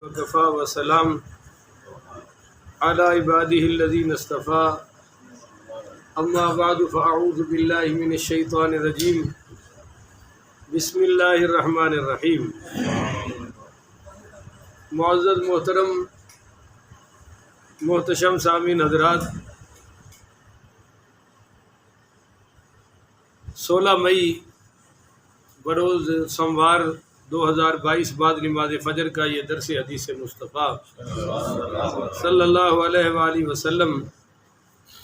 وکفا وسلام علی عباده الذین اصطفى اما بعد فاعوذ باللہ من الشیطان الرجیم بسم اللہ الرحمن الرحیم۔ معزز محترم محتشم سامعین حضرات، 16 مئی بروز سوموار 2022 بعد نماز فجر کا یہ درس حدیث مصطفیٰ صلی اللہ علیہ وآلہ وسلم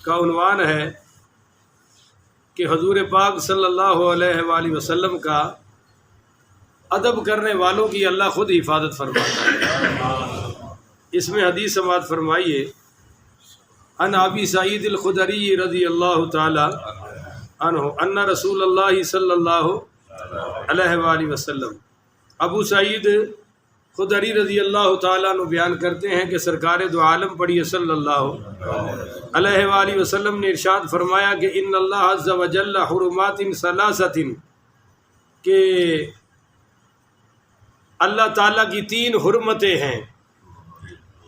کا عنوان ہے کہ حضور پاک صلی اللہ علیہ وآلہ وسلم کا ادب کرنے والوں کی اللہ خود حفاظت فرماتا ہے۔ اس میں حدیث سماعت فرمائیے، ان ابی سعید الخدری رضی اللہ تعالی عنہ ان رسول اللہ صلی اللہ علیہ وآلہ وسلم، ابو سعید خدری رضی اللہ تعالیٰ عنہ بیان کرتے ہیں کہ سرکار دو عالم پڑھیے صلی اللہ علیہ وآلہ وسلم نے ارشاد فرمایا کہ ان اللہ عز و جل حرمات ثلاثۃ، کہ اللہ تعالیٰ کی 3 حرمتیں ہیں۔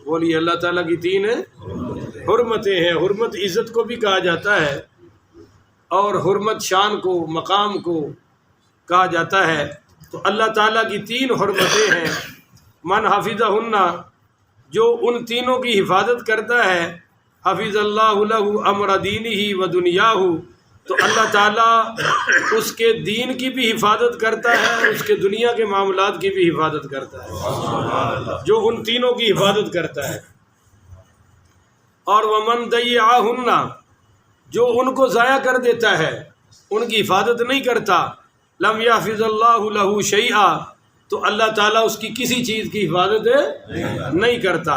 بولیے، اللہ تعالیٰ کی 3 حرمتیں ہیں۔ حرمت عزت کو بھی کہا جاتا ہے اور حرمت شان کو، مقام کو کہا جاتا ہے۔ تو اللہ تعالیٰ کی 3 حرمتیں ہیں، من حفظہن، جو ان تینوں کی حفاظت کرتا ہے، حفظ اللہ لہ امر دینہ و دنیاہ، تو اللہ تعالیٰ اس کے دین کی بھی حفاظت کرتا ہے، اس کے دنیا کے معاملات کی بھی حفاظت کرتا ہے، جو ان تینوں کی حفاظت کرتا ہے۔ اور ومن ضیعہن، جو ان کو ضائع کر دیتا ہے، ان کی حفاظت نہیں کرتا، لم یحفظ اللہ لہ شیئا، تو اللہ تعالیٰ اس کی کسی چیز کی حفاظت نہیں کرتا۔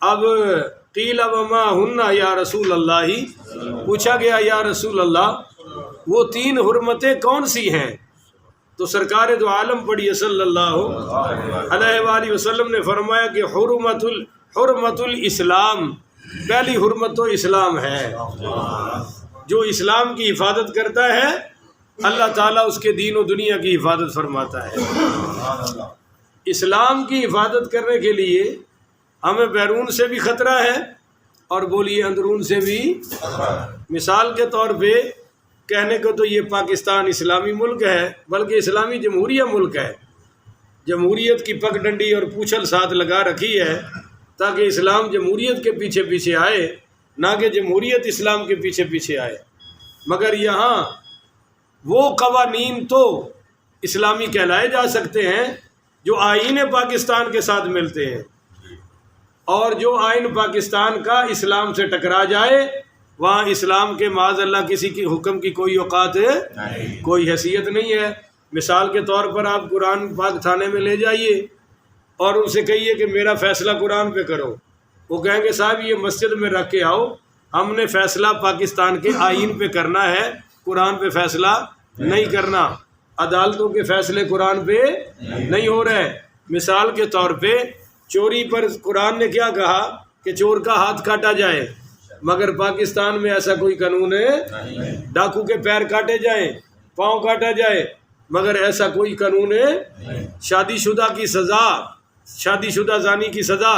اب قیل وما ہن یا رسول اللہ، پوچھا گیا یا رسول اللہ وہ 3 حرمتیں کون سی ہیں؟ تو سرکار دو عالم پڑھیے صلی اللہ علیہ وآلہ وسلم نے فرمایا کہ حرمت الاسلام، پہلی حرمت تو اسلام ہے۔ جو اسلام کی حفاظت کرتا ہے، اللہ تعالیٰ اس کے دین و دنیا کی حفاظت فرماتا ہے۔ اسلام کی حفاظت کرنے کے لیے ہمیں بیرون سے بھی خطرہ ہے اور بولیے اندرون سے بھی۔ مثال کے طور پہ کہنے کو تو یہ پاکستان اسلامی ملک ہے، بلکہ اسلامی جمہوریہ ملک ہے۔ جمہوریت کی پگ ڈنڈی اور پوچھل ساتھ لگا رکھی ہے تاکہ اسلام جمہوریت کے پیچھے پیچھے آئے، نہ کہ جمہوریت اسلام کے پیچھے پیچھے آئے۔ مگر یہاں وہ قوانین تو اسلامی کہلائے جا سکتے ہیں جو آئین پاکستان کے ساتھ ملتے ہیں، اور جو آئین پاکستان کا اسلام سے ٹکرا جائے، وہاں اسلام کے معاذ اللہ کسی کی حکم کی کوئی اوقات کوئی حیثیت نہیں ہے۔ مثال کے طور پر آپ قرآن پاک تھانے میں لے جائیے اور ان سے کہیے کہ میرا فیصلہ قرآن پہ کرو، وہ کہیں گے صاحب یہ مسجد میں رکھ کے آؤ، ہم نے فیصلہ پاکستان کے آئین پہ کرنا ہے، قرآن پہ فیصلہ نہیں کرنا۔ عدالتوں کے فیصلے قرآن پہ نہیں ہو رہے۔ مثال کے طور پہ چوری پر قرآن نے کیا کہا کہ چور کا ہاتھ کاٹا جائے، مگر پاکستان میں ایسا کوئی قانون ہے؟ ڈاکو کے پیر کاٹے جائیں، پاؤں کاٹا جائے، مگر ایسا کوئی قانون ہے؟ شادی شدہ کی سزا، شادی شدہ زانی کی سزا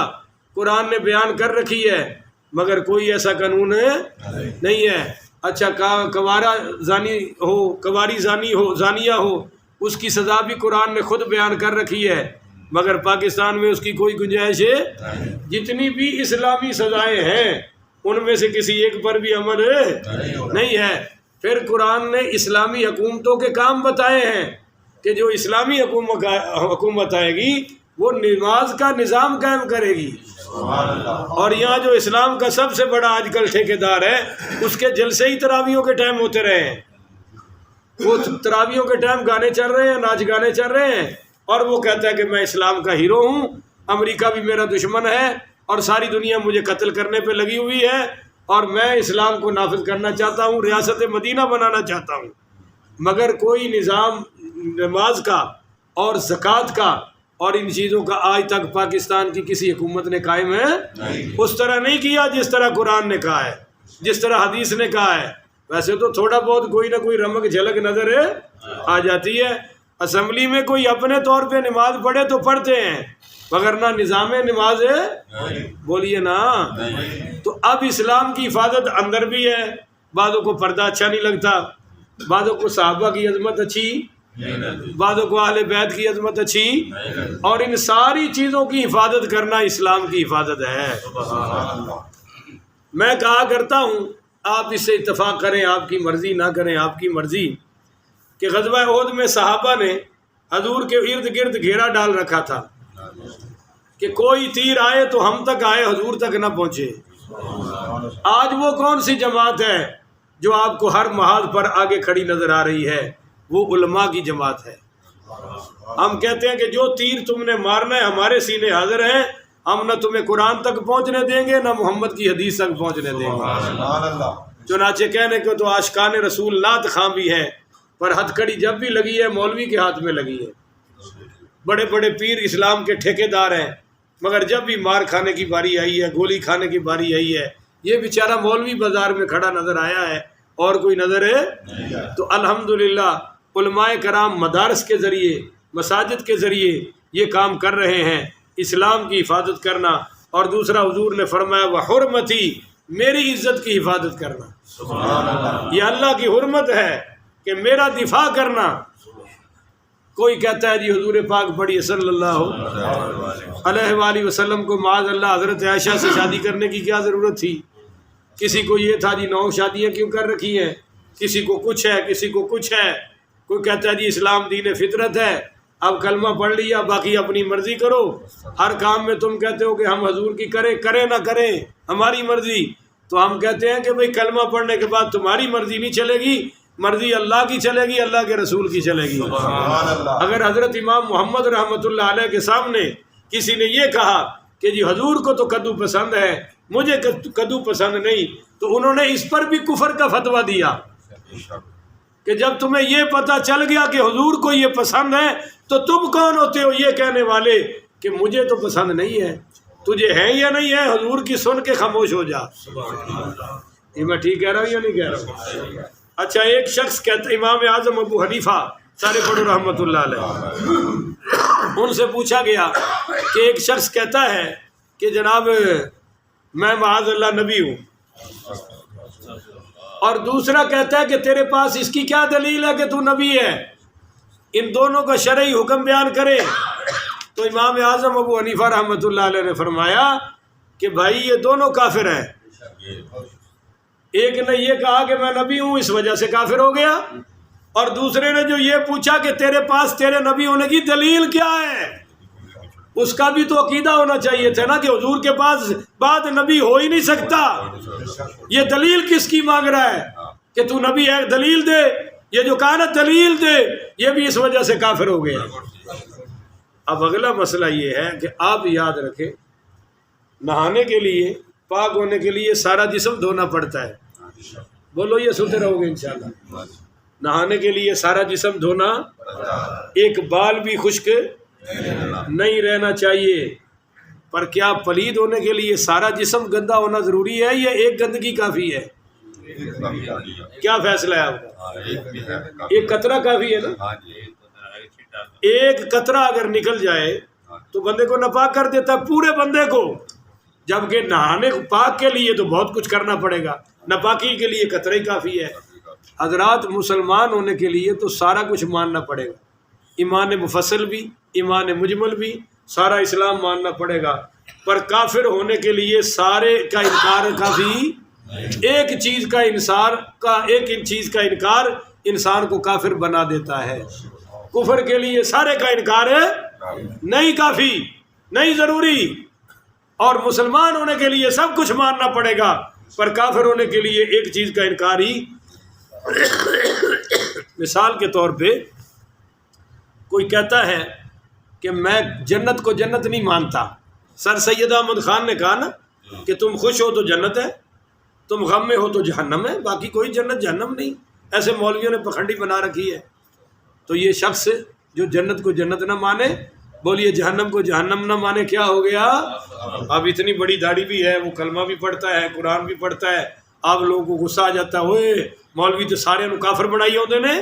قرآن نے بیان کر رکھی ہے، مگر کوئی ایسا قانون نہیں ہے۔ اچھا، کوارا زانی ہو، کواری زانی ہو، زانیہ ہو، اس کی سزا بھی قرآن نے خود بیان کر رکھی ہے، مگر پاکستان میں اس کی کوئی گنجائش ہے؟ جتنی بھی اسلامی سزائیں ہیں ان میں سے کسی ایک پر بھی عمل نہیں ہے۔ پھر قرآن نے اسلامی حکومتوں کے کام بتائے ہیں کہ جو اسلامی حکومت آئے گی وہ نماز کا نظام قائم کرے گی، اور یہاں جو اسلام کا سب سے بڑا آج کل ٹھیکیدار ہے، اس کے جلسے ہی تراویحوں کے ٹائم ہوتے رہے ہیں۔ وہ تراویحوں کے ٹائم گانے چل رہے ہیں، ناچ گانے چل رہے ہیں، اور وہ کہتا ہے کہ میں اسلام کا ہیرو ہوں، امریکہ بھی میرا دشمن ہے اور ساری دنیا مجھے قتل کرنے پہ لگی ہوئی ہے، اور میں اسلام کو نافذ کرنا چاہتا ہوں، ریاست مدینہ بنانا چاہتا ہوں، مگر کوئی نظام نماز کا اور زکوٰۃ کا اور ان چیزوں کا آج تک پاکستان کی کسی حکومت نے قائم ہے اس طرح نہیں کیا جس طرح قرآن نے کہا ہے، جس طرح حدیث نے کہا ہے۔ ویسے تو تھوڑا بہت کوئی نہ کوئی رمق جھلک نظر آ جاتی ہے، اسمبلی میں کوئی اپنے طور پہ نماز پڑھے تو پڑھتے ہیں، وگرنہ نظام نماز بولیے نا. تو اب اسلام کی حفاظت اندر بھی ہے. بعضوں کو پردہ اچھا نہیں لگتا، بعضوں کو صحابہ کی عظمت اچھی، بعضوں کو اہل بیت کی عظمت اچھی، اور ان ساری چیزوں کی حفاظت کرنا اسلام کی حفاظت ہے. میں کہا کرتا ہوں، آپ اس سے اتفاق کریں، آپ کی مرضی نہ کریں، آپ کی مرضی، کہ غزوہ احد میں صحابہ نے حضور کے ارد گرد گھیرا ڈال رکھا تھا کہ کوئی تیر آئے تو ہم تک آئے، حضور تک نہ پہنچے. آج وہ کون سی جماعت ہے جو آپ کو ہر محاذ پر آگے کھڑی نظر آ رہی ہے؟ وہ علماء کی جماعت ہے. ہم کہتے ہیں کہ جو تیر تم نے مارنا ہے ہمارے سینے حاضر ہیں، ہم نہ تمہیں قرآن تک پہنچنے دیں گے نہ محمد کی حدیث تک پہنچنے دیں گے. چنانچہ کہنے کو تو عاشقان رسول نعت خواں بھی ہے، پر ہتھ کڑی جب بھی لگی ہے مولوی کے ہاتھ میں لگی ہے. بڑے بڑے پیر اسلام کے ٹھیکیدار ہیں، مگر جب بھی مار کھانے کی باری آئی ہے، گولی کھانے کی باری آئی ہے، یہ بیچارہ مولوی بازار میں کھڑا نظر آیا ہے اور کوئی نظر ہے. تو الحمدللہ علماء کرام مدارس کے ذریعے، مساجد کے ذریعے یہ کام کر رہے ہیں، اسلام کی حفاظت کرنا. اور دوسرا حضور نے فرمایا وحرمتی، میری عزت کی حفاظت کرنا. یہ اللہ کی حرمت ہے کہ میرا دفاع کرنا. کوئی کہتا ہے جی حضور پاک پڑھیے صلی اللہ علیہ وآلہ وسلم کو معاذ اللہ حضرت عائشہ سے شادی کرنے کی کیا ضرورت تھی؟ کسی کو یہ تھا جی 9 شادیاں کیوں کر رکھی ہیں، کسی کو کچھ ہے، کسی کو کچھ ہے. کوئی کہتا ہے جی اسلام دین فطرت ہے، اب کلمہ پڑھ لیا باقی اپنی مرضی کرو. ہر کام میں تم کہتے ہو کہ ہم حضور کی کریں نہ کریں ہماری مرضی. تو ہم کہتے ہیں کہ بھئی کلمہ پڑھنے کے بعد تمہاری مرضی نہیں چلے گی، مرضی اللہ کی چلے گی، اللہ کے رسول کی چلے گی. اگر حضرت امام محمد رحمۃ اللہ علیہ کے سامنے کسی نے یہ کہا کہ جی حضور کو تو کدو پسند ہے، مجھے کدو پسند نہیں، تو انہوں نے اس پر بھی کفر کا فتویٰ دیا کہ جب تمہیں یہ پتہ چل گیا کہ حضور کو یہ پسند ہے تو تم کون ہوتے ہو یہ کہنے والے کہ مجھے تو پسند نہیں ہے، تجھے ہے یا نہیں ہے، حضور کی سن کے خاموش ہو جا. یہ میں ٹھیک کہہ رہا ہوں یا نہیں کہہ رہا ہوں؟ اچھا، ایک شخص کہتا، امام اعظم ابو حنیفہ سارے پڑھو رحمۃ اللہ علیہ، ان سے پوچھا گیا کہ ایک شخص کہتا ہے کہ جناب میں معاذ اللہ نبی ہوں، اور دوسرا کہتا ہے کہ تیرے پاس اس کی کیا دلیل ہے کہ تو نبی ہے، ان دونوں کا شرعی حکم بیان کرے. تو امام اعظم ابو حنیفہ رحمۃ اللہ علیہ نے فرمایا کہ بھائی یہ دونوں کافر ہیں. ایک نے یہ کہا کہ میں نبی ہوں اس وجہ سے کافر ہو گیا، اور دوسرے نے جو یہ پوچھا کہ تیرے پاس تیرے نبی ہونے کی دلیل کیا ہے، اس کا بھی تو عقیدہ ہونا چاہیے تھا نا کہ حضور کے پاس بعد نبی ہو ہی نہیں سکتا. یہ دلیل کس کی مانگ رہا ہے کہ تو نبی ہے، دلیل دے. یہ جو کہا نا دلیل دے، یہ بھی اس وجہ سے کافر ہو گیا. اب اگلا مسئلہ یہ ہے کہ آپ یاد رکھیں، نہانے کے لیے، پاک ہونے کے لیے سارا جسم دھونا پڑتا ہے. بولو یہ سنتے رہو گے انشاءاللہ. نہانے کے لیے سارا جسم دھونا، ایک بال بھی خشک نہیں رہنا چاہیے. پر کیا پلید ہونے کے لیے سارا جسم گندا ہونا ضروری ہے یا ایک گندگی کافی ہے؟ کیا فیصلہ ہے آپ کا؟ ایک قطرہ کافی ہے نا. ایک قطرہ اگر نکل جائے تو بندے کو ناپاک کر دیتا ہے پورے بندے کو، جبکہ نہانے پاک کے لیے تو بہت کچھ کرنا پڑے گا، ناپاکی کے لیے قطرہ ہی کافی ہے. حضرات مسلمان ہونے کے لیے تو سارا کچھ ماننا پڑے گا، ایمان مفصل بھی، ایمان مجمل بھی، سارا اسلام ماننا پڑے گا. پر کافر ہونے کے لیے سارے کا انکار کافی، ایک چیز کا انکار انسان کو کافر بنا دیتا ہے. کفر کے لیے سارے کا انکار نہیں کافی، نہیں ضروری. اور مسلمان ہونے کے لیے سب کچھ ماننا پڑے گا، پر کافر ہونے کے لیے ایک چیز کا انکار ہی. مثال کے طور پہ کوئی کہتا ہے کہ میں جنت کو جنت نہیں مانتا. سر سید احمد خان نے کہا نا کہ تم خوش ہو تو جنت ہے، تم غم میں ہو تو جہنم ہے، باقی کوئی جنت جہنم نہیں. ایسے مولویوں نے پکھنڈی بنا رکھی ہے. تو یہ شخص جو جنت کو جنت نہ مانے، بولیے جہنم کو جہنم نہ مانے، کیا ہو گیا؟ اب اتنی بڑی داڑھی بھی ہے، وہ کلمہ بھی پڑھتا ہے، قرآن بھی پڑھتا ہے. آپ لوگوں کو غصہ آ جاتا ہے، اوئے مولوی تو سارے نو کافر بنائی ہوتے نے.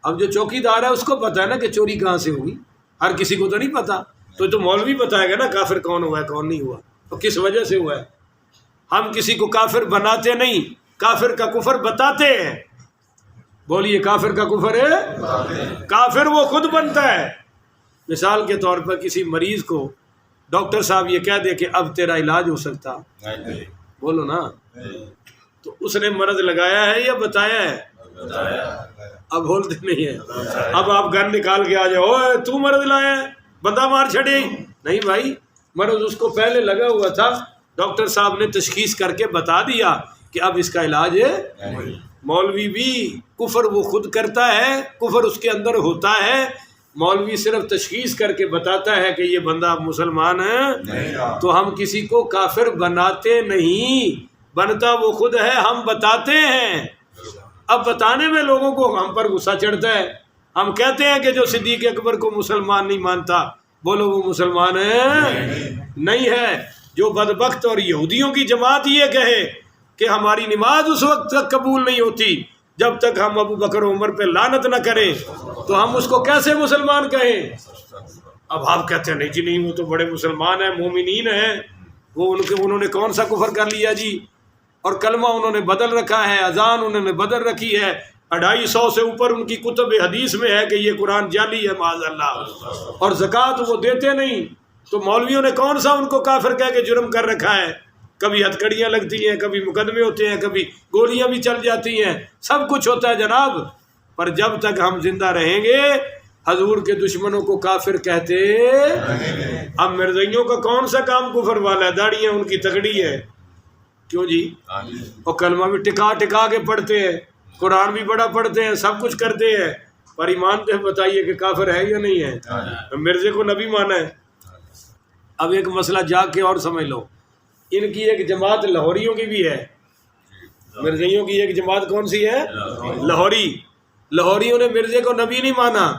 اب جو چوکی دار ہے اس کو پتہ ہے نا کہ چوری کہاں سے ہوگی. ہر کسی کو تو نہیں پتا، تو مولوی بتائے گا نا کافر کون ہوا ہے کون نہیں ہوا، تو کس وجہ سے ہوا ہے۔ ہم کسی کو کافر بناتے نہیں، کافر کا کفر بتاتے ہیں۔ بولیے کافر کا کفر ہے، کافر وہ خود بنتا ہے۔ مثال کے طور پر کسی مریض کو ڈاکٹر صاحب یہ کہہ دے کہ اب تیرا علاج ہو سکتا، بولو نا، تو اس نے مرض لگایا ہے یا بتایا ہے؟ اب بولتے نہیں ہے۔ اب آپ گن نکال کے آ جاؤ، اوے تو مرض لایا ہے، بندہ مار چھڑے، نہیں بھائی، مرض اس کو پہلے لگا ہوا تھا، ڈاکٹر صاحب نے تشخیص کر کے بتا دیا کہ اب اس کا علاج ہے۔ مولوی بھی کفر وہ خود کرتا ہے، کفر اس کے اندر ہوتا ہے، مولوی صرف تشخیص کر کے بتاتا ہے کہ یہ بندہ مسلمان ہے، تو ہم کسی کو کافر بناتے نہیں، بنتا وہ خود ہے، ہم بتاتے ہیں۔ اب بتانے میں لوگوں کو ہم پر غصہ چڑھتا ہے، ہم کہتے ہیں کہ جو صدیق اکبر کو مسلمان نہیں مانتا، بولو وہ مسلمان ہے؟ نہیں ہے۔ جو بدبخت اور یہودیوں کی جماعت یہ کہے کہ ہماری نماز اس وقت تک قبول نہیں ہوتی جب تک ہم ابو بکر عمر پہ لعنت نہ کریں، تو ہم اس کو کیسے مسلمان کہیں؟ اب آپ کہتے ہیں نہیں جی نہیں، وہ تو بڑے مسلمان ہیں، مومنین ہیں، وہ انہوں نے کون سا کفر کر لیا جی، اور کلمہ انہوں نے بدل رکھا ہے، اذان انہوں نے بدل رکھی ہے، 250 سے اوپر ان کی کتب حدیث میں ہے کہ یہ قرآن جعلی ہے معاذ اللہ، اور زکوٰۃ وہ دیتے نہیں، تو مولویوں نے کون سا ان کو کافر کہہ کے جرم کر رکھا ہے؟ کبھی ہتھکڑیاں لگتی ہیں، کبھی مقدمے ہوتے ہیں، کبھی گولیاں بھی چل جاتی ہیں، سب کچھ ہوتا ہے جناب، پر جب تک ہم زندہ رہیں گے حضور کے دشمنوں کو کافر کہتے۔ اب مرزائیوں کا کون سا کام کفر والا ہے؟ داڑیاں ان کی تگڑی ہے، کیوں جی؟ اور کلمہ بھی ٹکا ٹکا کے پڑھتے ہیں، قرآن بھی بڑا پڑھتے ہیں، سب کچھ کرتے ہیں، پر ایمان پہ بتائیے کہ کافر ہے یا نہیں ہے؟ مرزے کو نبی مانا ہے۔ اب ایک مسئلہ جا کے اور سمجھ لو، ان کی ایک جماعت لاہوریوں کی بھی ہے، مرزائیوں کی ایک جماعت کون سی ہے؟ لاہوری۔ لاہوریوں نے مرزے کو نبی نہیں مانا،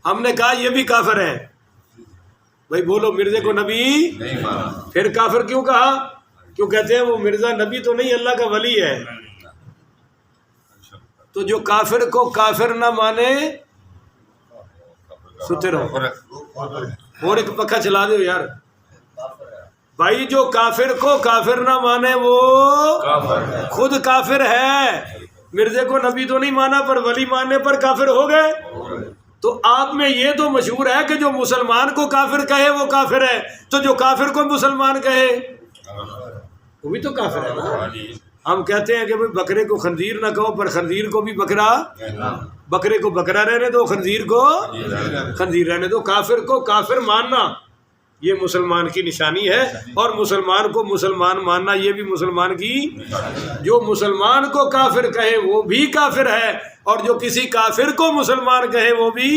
ہم نے کہا یہ بھی کافر ہے۔ بھائی بولو، مرزے کو نبی نہیں مانا، پھر کافر کیوں کہا؟ کیوں کہتے ہیں وہ مرزا نبی تو نہیں، اللہ کا ولی ہے۔ تو جو کافر کو کافر نہ مانے، ستے رہو، اور ایک پکا چلا دو یار بھائی، جو کافر کو کافر نہ مانے وہ خود کافر ہے۔ مرزے کو نبی تو نہیں مانا، پر ولی ماننے پر کافر ہو گئے۔ تو آپ میں یہ تو مشہور ہے کہ جو مسلمان کو کافر کہے وہ کافر ہے، تو جو کافر کو مسلمان کہے وہ بھی تو کافر ہے نا۔ ہم کہتے ہیں کہ بکرے کو خنزیر نہ کہو، پر خنزیر کو بھی بکرا، بکرے کو بکرا رہنے دو، خنزیر کو خنزیر رہنے دو۔ کافر کو کافر ماننا یہ مسلمان کی نشانی ہے، اور مسلمان کو مسلمان ماننا یہ بھی مسلمان کی۔ جو مسلمان کو کافر کہے وہ بھی کافر ہے، اور جو کسی کافر کو مسلمان کہے وہ بھی۔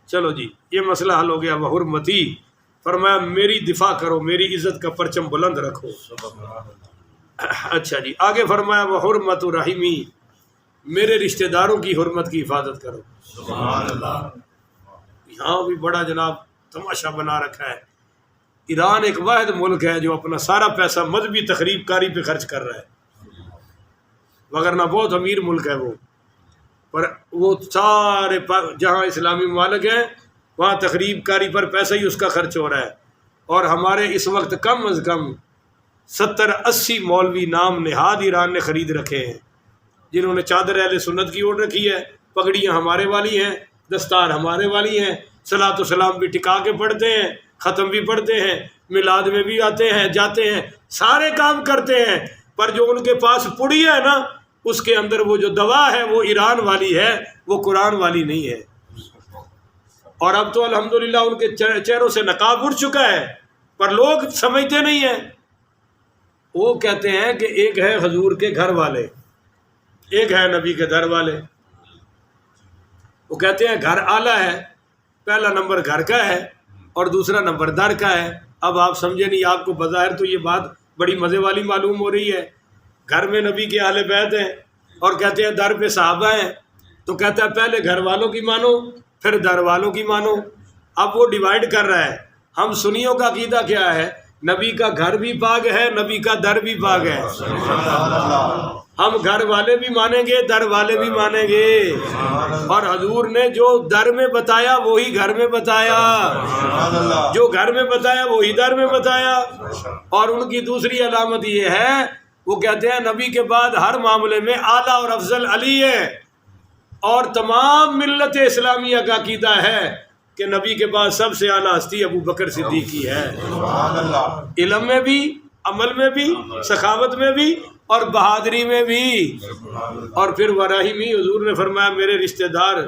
چلو جی، یہ مسئلہ حل ہو گیا۔ وحرمتی، فرمایا میری دفاع کرو، میری عزت کا پرچم بلند رکھو۔ اچھا جی، آگے فرمایا وحرمت رحمی، میرے رشتہ داروں کی حرمت کی حفاظت کرو۔ سبحان اللہ۔ یہاں بھی بڑا جناب تماشا بنا رکھا ہے۔ ایران ایک واحد ملک ہے جو اپنا سارا پیسہ مذہبی تقریب کاری پہ خرچ کر رہا ہے، وگرنہ بہت امیر ملک ہے وہ، پر وہ سارے جہاں اسلامی ممالک ہیں وہاں تقریب کاری پر پیسہ ہی اس کا خرچ ہو رہا ہے۔ اور ہمارے اس وقت کم از کم 70-80 مولوی نام نہاد ایران نے خرید رکھے ہیں، جنہوں نے چادر اہل سنت کی اوڑھ رکھی ہے، پگڑیاں ہمارے والی ہیں، دستار ہمارے والی ہیں، صلاۃ و سلام بھی ٹکا کے پڑھتے ہیں، ختم بھی پڑھتے ہیں، میلاد میں بھی آتے ہیں جاتے ہیں، سارے کام کرتے ہیں، پر جو ان کے پاس پڑی ہے نا، اس کے اندر وہ جو دوا ہے وہ ایران والی ہے، وہ قرآن والی نہیں ہے۔ اور اب تو الحمدللہ ان کے چہروں سے نقاب اڑ چکا ہے، پر لوگ سمجھتے نہیں ہیں۔ وہ کہتے ہیں کہ ایک ہے حضور کے گھر والے، ایک ہے نبی کے در والے۔ وہ کہتے ہیں گھر اعلیٰ ہے، پہلا نمبر گھر کا ہے اور دوسرا نمبر در کا ہے۔ اب آپ سمجھے نہیں، آپ کو بظاہر تو یہ بات بڑی مزے والی معلوم ہو رہی ہے، گھر میں نبی کے اہل بیت ہیں اور کہتے ہیں در پہ صحابہ ہیں، تو کہتا ہے پہلے گھر والوں کی مانو پھر در والوں کی مانو۔ اب وہ ڈیوائیڈ کر رہا ہے۔ ہم سنیوں کا عقیدہ کیا ہے نبی کا گھر بھی پاک ہے، نبی کا در بھی پاک ہے۔ ہم گھر والے بھی مانیں گے، در والے بھی مانیں گے، اور حضور نے جو در میں بتایا وہی گھر میں بتایا، جو گھر میں بتایا وہی در میں بتایا۔ اور ان کی دوسری علامت یہ ہے، وہ کہتے ہیں نبی کے بعد ہر معاملے میں اعلیٰ اور افضل علی ہے، اور تمام ملت اسلامیہ کا عقیدہ ہے کہ نبی کے بعد سب سے اعلیٰ ہستی ابو بکر صدیق کی ہے، علم میں بھی، عمل میں بھی، سخاوت میں بھی، اور بہادری میں بھی۔ اور پھر وراہمی حضور نے فرمایا میرے رشتہ دار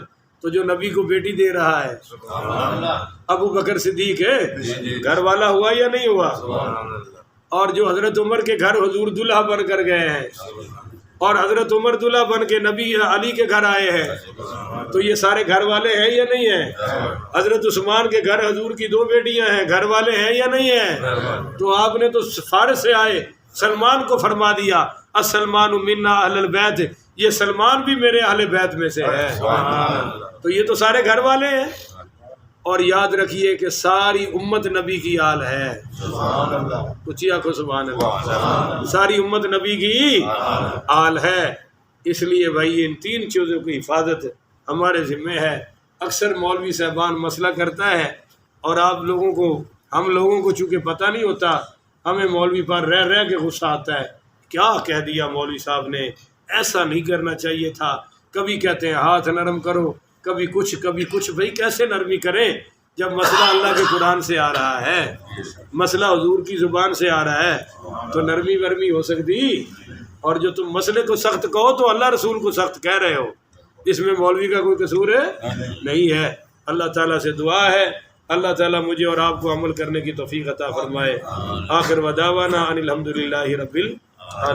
تو جو نبی کو بیٹی دے رہا ہے ابو بکر صدیق ہے، گھر والا ہوا یا نہیں ہوا؟ اور جو حضرت عمر کے گھر حضور دلہا بن کر گئے ہیں، اور حضرت عمر دلہا بن کے نبی علی کے گھر آئے ہیں، تو یہ سارے گھر والے ہیں یا نہیں ہیں؟ حضرت عثمان کے گھر حضور کی 2 بیٹیاں ہیں، گھر والے ہیں یا نہیں ہیں؟ تو آپ نے تو فارس سے آئے سلمان کو فرما دیا السلمان منا اہل البیت، یہ سلمان بھی میرے اہل بیت میں سے ہے، تو یہ تو سارے گھر والے ہیں۔ اور یاد رکھیے کہ ساری امت نبی کی آل ہے، اچھی آنکھوں سبحان اللہ، ساری امت نبی کی آل ہے۔ اس لیے بھائی ان 3 چیزوں کی حفاظت ہمارے ذمہ ہے۔ اکثر مولوی صاحبان مسئلہ کرتا ہے، اور آپ لوگوں کو، ہم لوگوں کو چونکہ پتہ نہیں ہوتا، ہمیں مولوی پر رہ کے غصہ آتا ہے، کیا کہہ دیا مولوی صاحب نے، ایسا نہیں کرنا چاہیے تھا۔ کبھی کہتے ہیں ہاتھ نرم کرو، کبھی کچھ۔ بھائی کیسے نرمی کریں جب مسئلہ اللہ کے قرآن سے آ رہا ہے، مسئلہ حضور کی زبان سے آ رہا ہے، تو نرمی ورمی ہو سکتی؟ اور جو تم مسئلے کو سخت کہو تو اللہ رسول کو سخت کہہ رہے ہو، اس میں مولوی کا کوئی قصور ہے نہیں ہے۔ اللہ تعالیٰ سے دعا ہے اللہ تعالیٰ مجھے اور آپ کو عمل کرنے کی توفیق عطا فرمائے۔ آخر ودعوانا ان الحمدللہ رب العالمین۔